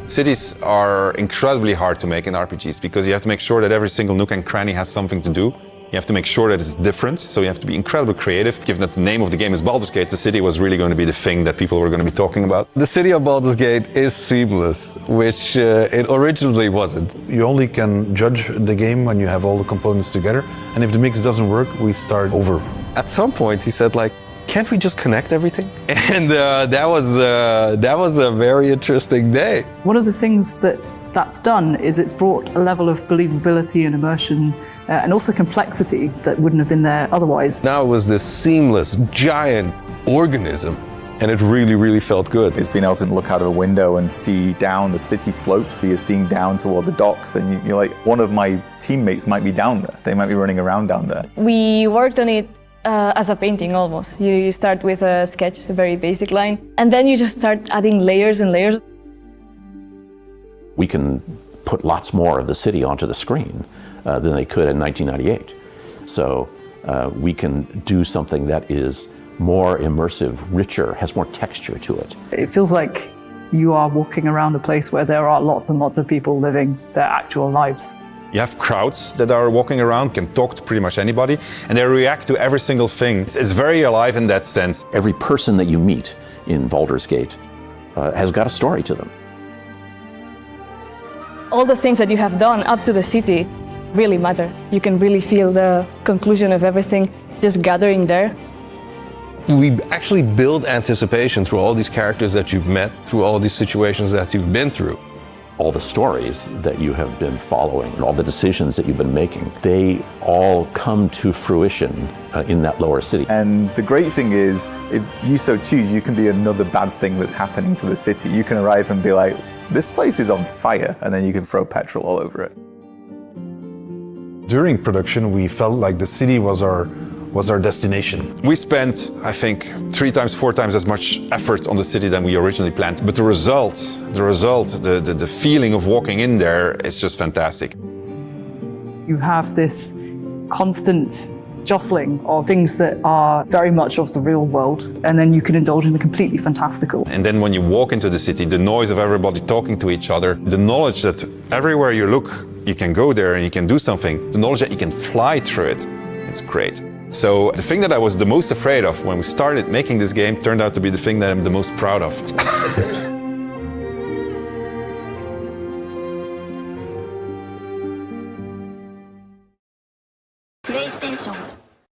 Cities are incredibly hard to make in RPGs because you have to make sure that every single nook and cranny has something to do. You have to make sure that it's different, so you have to be incredibly creative. Given that the name of the game is Baldur's Gate, the city was really going to be the thing that people were going to be talking about. The city of Baldur's Gate is seamless, which it originally wasn't. You only can judge the game when you have all the components together, and if the mix doesn't work, we start over. At some point he said, like, can't we just connect everything? And that was a very interesting day. One of the things that's done is it's brought a level of believability and immersion and also complexity that wouldn't have been there otherwise. Now it was this seamless, giant organism, and it really, really felt good. It's being able to look out of a window and see down the city slope, so you're seeing down toward the docks, and you're like, one of my teammates might be down there. They might be running around down there. We worked on it as a painting almost. You start with a sketch, a very basic line, and then you just start adding layers and layers. We can put lots more of the city onto the screen than they could in 1998. So we can do something that is more immersive, richer, has more texture to it. It feels like you are walking around a place where there are lots and lots of people living their actual lives. You have crowds that are walking around, can talk to pretty much anybody, and they react to every single thing. It's very alive in that sense. Every person that you meet in Baldur's Gate has got a story to them. All the things that you have done up to the city really matter. You can really feel the conclusion of everything just gathering there. We actually build anticipation through all these characters that you've met, through all these situations that you've been through. All the stories that you have been following, and all the decisions that you've been making, they all come to fruition in that lower city. And the great thing is, if you so choose, you can be another bad thing that's happening to the city. You can arrive and be like, this place is on fire, and then you can throw petrol all over it. During production, we felt like the city was our destination. We spent, I think, 3 times, 4 times as much effort on the city than we originally planned. But the result, the feeling of walking in there is just fantastic. You have this constant jostling of things that are very much of the real world, and then you can indulge in the completely fantastical. And then when you walk into the city, the noise of everybody talking to each other, the knowledge that everywhere you look, you can go there and you can do something, the knowledge that you can fly through it, it's great. So the thing that I was the most afraid of when we started making this game turned out to be the thing that I'm the most proud of. PlayStation